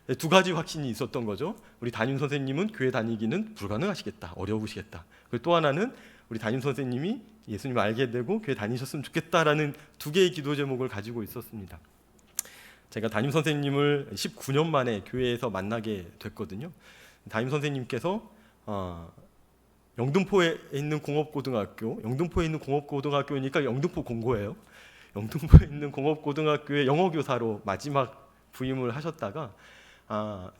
2가지 확신이 있었던 거죠. 우리 담임 선생님은 교회 다니기는 불가능하시겠다, 어려우시겠다. 그리고 또 하나는 우리 담임 선생님이 예수님을 알게 되고 교회 다니셨으면 좋겠다라는 2개의 기도 제목을 가지고 있었습니다. 제가 담임 선생님을 19년 만에 교회에서 만나게 됐거든요. 담임 선생님께서 영등포에 있는 공업고등학교니까 영등포 공고예요. 영등포에 있는 공업고등학교의 영어교사로 마지막 부임을 하셨다가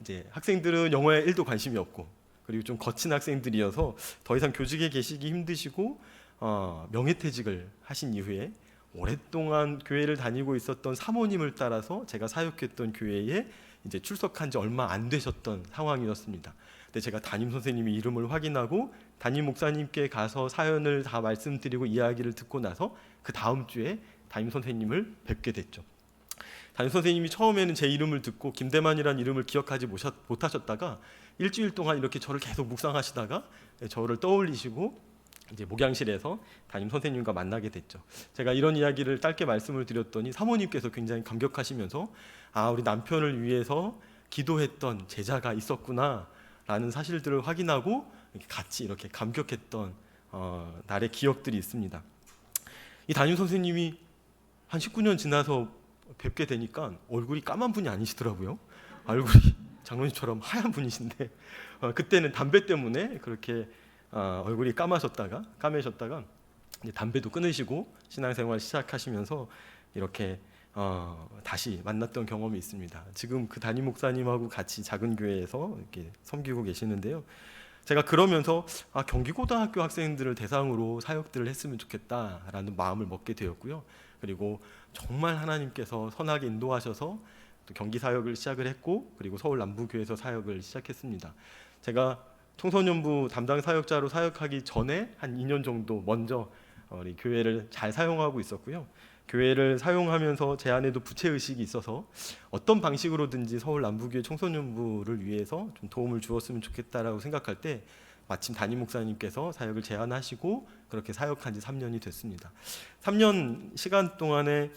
이제 학생들은 영어에 1도 관심이 없고 그리고 좀 거친 학생들이어서 더 이상 교직에 계시기 힘드시고 명예퇴직을 하신 이후에 오랫동안 교회를 다니고 있었던 사모님을 따라서 제가 사역했던 교회에 이제 출석한 지 얼마 안 되셨던 상황이었습니다. 근데 제가 담임 선생님의 이름을 확인하고 담임 목사님께 가서 사연을 다 말씀드리고 이야기를 듣고 나서 그 다음 주에 담임 선생님을 뵙게 됐죠. 담임 선생님이 처음에는 제 이름을 듣고 김대만이라는 이름을 기억하지 못하셨다가 일주일 동안 이렇게 저를 계속 묵상하시다가 저를 떠올리시고 이제 목양실에서 담임 선생님과 만나게 됐죠. 제가 이런 이야기를 짧게 말씀을 드렸더니 사모님께서 굉장히 감격하시면서 우리 남편을 위해서 기도했던 제자가 있었구나라는 사실들을 확인하고 같이 이렇게 감격했던 날의 기억들이 있습니다. 이 담임 선생님이 한 19년 지나서 뵙게 되니까 얼굴이 까만 분이 아니시더라고요. 얼굴이 장로님처럼 하얀 분이신데 그때는 담배 때문에 그렇게 얼굴이 까매셨다가 이제 담배도 끊으시고 신앙생활 시작하시면서 이렇게 다시 만났던 경험이 있습니다. 지금 그 담임 목사님하고 같이 작은 교회에서 이렇게 섬기고 계시는데요. 제가 그러면서 경기고등학교 학생들을 대상으로 사역들을 했으면 좋겠다라는 마음을 먹게 되었고요. 그리고 정말 하나님께서 선하게 인도하셔서 또 경기 사역을 시작을 했고 그리고 서울 남부교회에서 사역을 시작했습니다. 제가 청소년부 담당 사역자로 사역하기 전에 한 2년 정도 먼저 우리 교회를 잘 사용하고 있었고요. 교회를 사용하면서 제 안에도 부채의식이 있어서 어떤 방식으로든지 서울 남부교회 청소년부를 위해서 좀 도움을 주었으면 좋겠다라고 생각할 때 마침 담임 목사님께서 사역을 제안하시고 그렇게 사역한 지 3년이 됐습니다. 3년 시간 동안에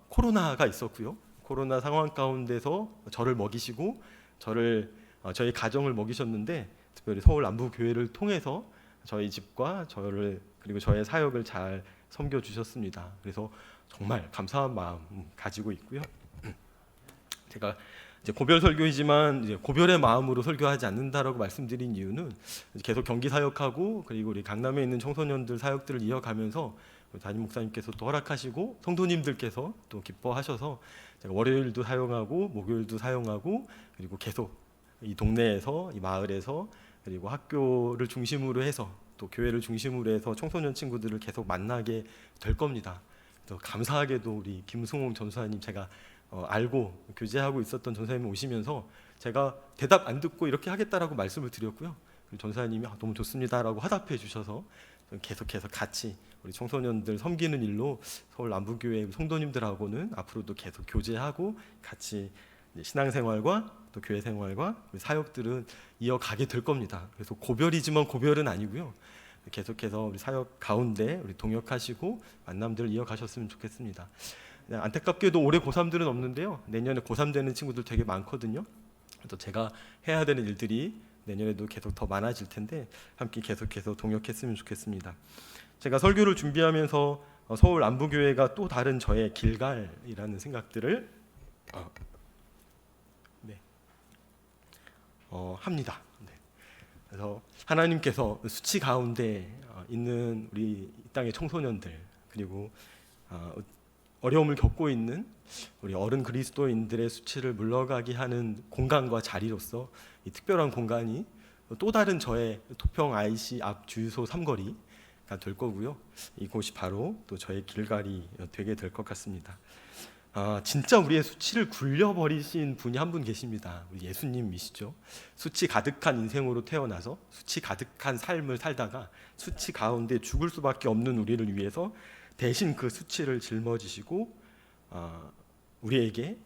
코로나가 있었고요. 코로나 상황 가운데서 저를 먹이시고 저희 가정을 먹이셨는데 특별히 서울 남부교회를 통해서 저희 집과 저를 그리고 저의 사역을 잘 섬겨주셨습니다. 그래서 정말 감사한 마음 가지고 있고요. 제가 이제 고별 설교이지만 이제 고별의 마음으로 설교하지 않는다라고 말씀드린 이유는 계속 경기 사역하고 그리고 우리 강남에 있는 청소년들 사역들을 이어가면서 담임 목사님께서 또 허락하시고 성도님들께서 또 기뻐하셔서 제가 월요일도 사용하고 목요일도 사용하고 그리고 계속 이 동네에서 이 마을에서 그리고 학교를 중심으로 해서 또 교회를 중심으로 해서 청소년 친구들을 계속 만나게 될 겁니다. 또 감사하게도 우리 김승홍 전사님 제가 알고 교제하고 있었던 전사님이 오시면서 제가 대답 안 듣고 이렇게 하겠다라고 말씀을 드렸고요. 전사님이 너무 좋습니다라고 화답해 주셔서 계속해서 같이 우리 청소년들 섬기는 일로 서울 남부교회 성도님들하고는 앞으로도 계속 교제하고 같이 신앙생활과 또 교회 생활과 사역들은 이어가게 될 겁니다. 그래서 고별이지만 고별은 아니고요. 계속해서 우리 사역 가운데 우리 동역하시고 만남들을 이어가셨으면 좋겠습니다. 안타깝게도 올해 고3들은 없는데요. 내년에 고3 되는 친구들 되게 많거든요. 또 제가 해야 되는 일들이 내년에도 계속 더 많아질 텐데 함께 계속해서 동역했으면 좋겠습니다. 제가 설교를 준비하면서 서울 남부교회가 또 다른 저의 길갈이라는 생각들을 합니다. 그래서 하나님께서 수치 가운데 있는 우리 이 땅의 청소년들 그리고 어려움을 겪고 있는 우리 어른 그리스도인들의 수치를 물러가게 하는 공간과 자리로서 이 특별한 공간이 또 다른 저의 토평 IC 앞 주유소 3거리가 될 거고요. 이곳이 바로 또 저의 길갈이 되게 될 것 같습니다. 진짜 우리의 수치를 굴려버리신 분이 한 분 계십니다. 우리 예수님이시죠. 수치 가득한 인생으로 태어나서 수치 가득한 삶을 살다가 수치 가운데 죽을 수밖에 없는 우리를 위해서 대신 그 수치를 짊어지시고 우리에게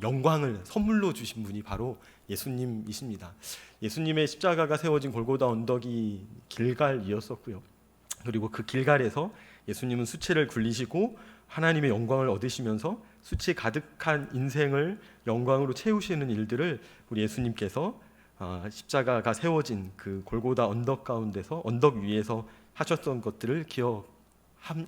영광을 선물로 주신 분이 바로 예수님이십니다. 예수님의 십자가가 세워진 골고다 언덕이 길갈이었었고요. 그리고 그 길갈에서 예수님은 수치를 굴리시고 하나님의 영광을 얻으시면서 수치 가득한 인생을 영광으로 채우시는 일들을 우리 예수님께서 십자가가 세워진 그 골고다 언덕 가운데서 언덕 위에서 하셨던 것들을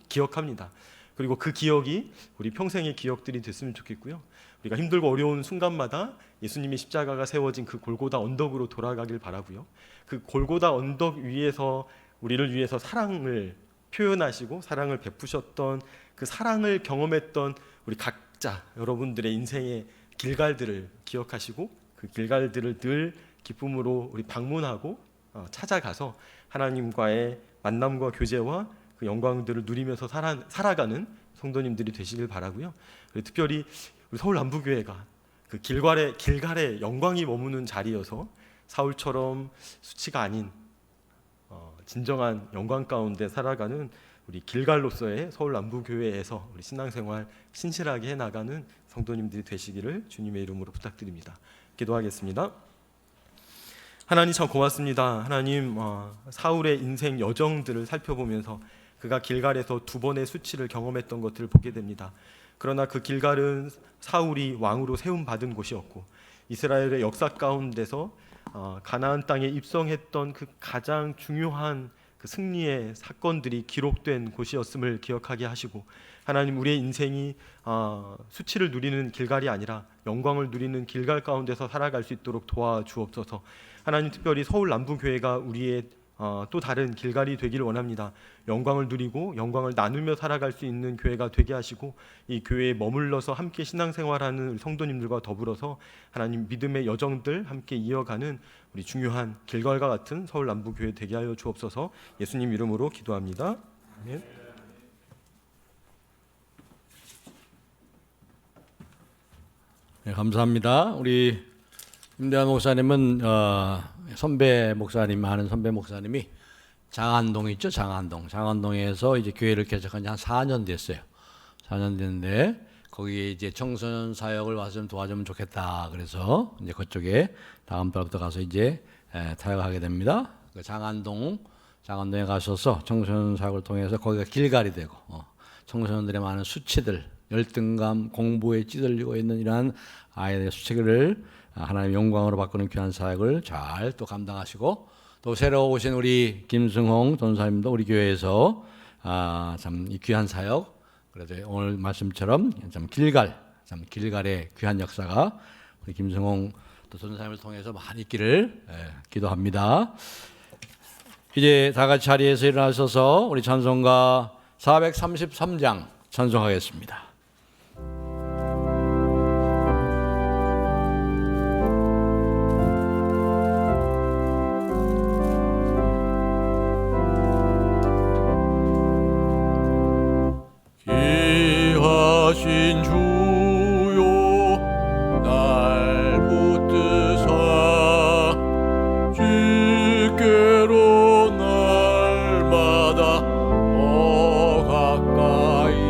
기억합니다. 그리고 그 기억이 우리 평생의 기억들이 됐으면 좋겠고요. 우리가 힘들고 어려운 순간마다 예수님의 십자가가 세워진 그 골고다 언덕으로 돌아가길 바라고요. 그 골고다 언덕 위에서 우리를 위해서 사랑을 표현하시고 사랑을 베푸셨던 그 사랑을 경험했던 우리 각자 여러분들의 인생의 길갈들을 기억하시고 그 길갈들을 늘 기쁨으로 우리 방문하고 찾아가서 하나님과의 만남과 교제와 그 영광들을 누리면서 살아가는 성도님들이 되시길 바라고요. 그리고 특별히 우리 서울 남부교회가 그 길갈의 영광이 머무는 자리여서 사울처럼 수치가 아닌 진정한 영광 가운데 살아가는 우리 길갈로서의 서울 남부교회에서 우리 신앙생활 신실하게 해나가는 성도님들이 되시기를 주님의 이름으로 부탁드립니다. 기도하겠습니다. 하나님 참 고맙습니다. 하나님 사울의 인생 여정들을 살펴보면서 그가 길갈에서 2번의 수치를 경험했던 것들을 보게 됩니다. 그러나 그 길갈은 사울이 왕으로 세움받은 곳이었고 이스라엘의 역사 가운데서 가나안 땅에 입성했던 그 가장 중요한 그 승리의 사건들이 기록된 곳이었음을 기억하게 하시고 하나님 우리의 인생이 수치를 누리는 길갈이 아니라 영광을 누리는 길갈 가운데서 살아갈 수 있도록 도와주옵소서. 하나님 특별히 서울 남부교회가 우리의 또 다른 길갈이 되기를 원합니다. 영광을 누리고 영광을 나누며 살아갈 수 있는 교회가 되게 하시고 이 교회에 머물러서 함께 신앙생활하는 성도님들과 더불어서 하나님 믿음의 여정들 함께 이어가는 우리 중요한 길갈과 같은 서울 남부교회 되게 하여 주옵소서. 예수님 이름으로 기도합니다. 아멘. 네, 감사합니다. 우리 임대환 목사님은 선배 목사님, 아는 선배 목사님이 장안동 있죠, 장안동에서 이제 교회를 개척한 지 한 4년 됐어요. 4년 됐는데 거기에 이제 청소년 사역을 와서 좀 도와주면 좋겠다. 그래서 이제 그쪽에 다음 달부터 가서 이제 타역하게 됩니다. 그 장안동에 가셔서 청소년 사역을 통해서 거기가 길갈이 되고 청소년들의 많은 수치들, 열등감, 공부에 찌들리고 있는 이러한 아이들의 수치를 하나님의 영광으로 바꾸는 귀한 사역을 잘 또 감당하시고 또 새로 오신 우리 김승홍 전사님도 우리 교회에서 참 이 귀한 사역, 그래서 오늘 말씀처럼 참 길갈의 귀한 역사가 우리 김승홍 또 전사님을 통해서 많이 있기를 기도합니다. 이제 다 같이 자리에서 일어나셔서 우리 찬송가 433장 찬송하겠습니다. 귀하신 주요 날 붙드사 주께로 날마다 가까이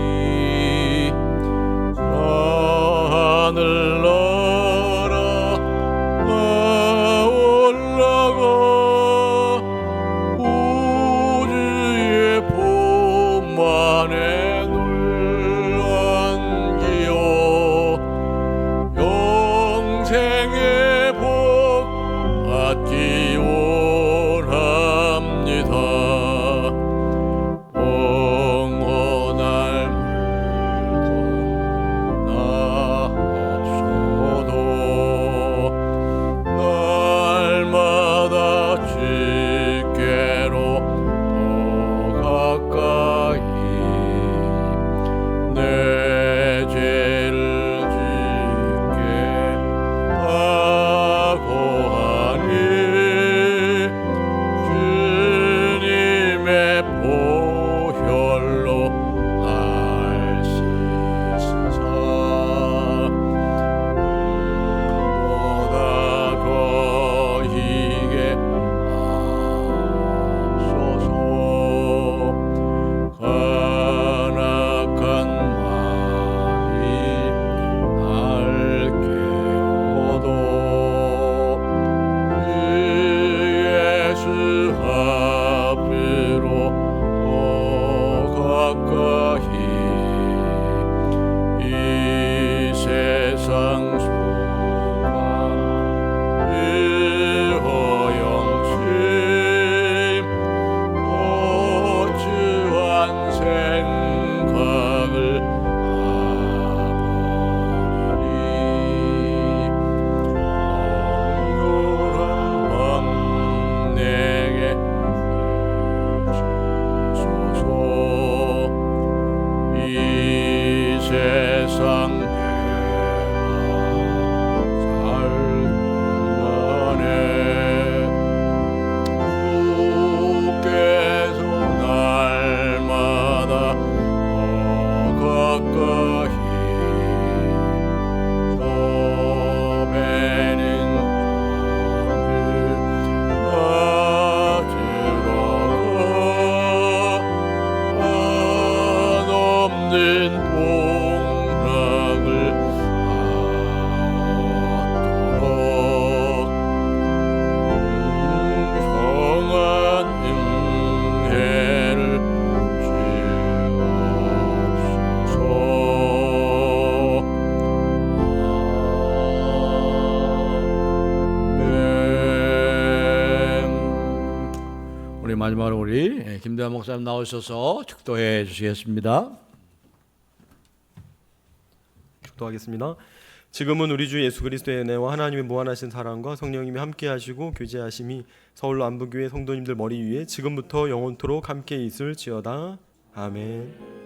마지막으로 우리 김대환 목사님 나오셔서 축도해 주시겠습니다. 축도하겠습니다. 지금은 우리 주 예수 그리스도의 은혜와 하나님의 무한하신 사랑과 성령님이 함께하시고 교제하심이 서울로 안부교회 성도님들 머리 위에 지금부터 영원토록 함께 있을지어다. 아멘.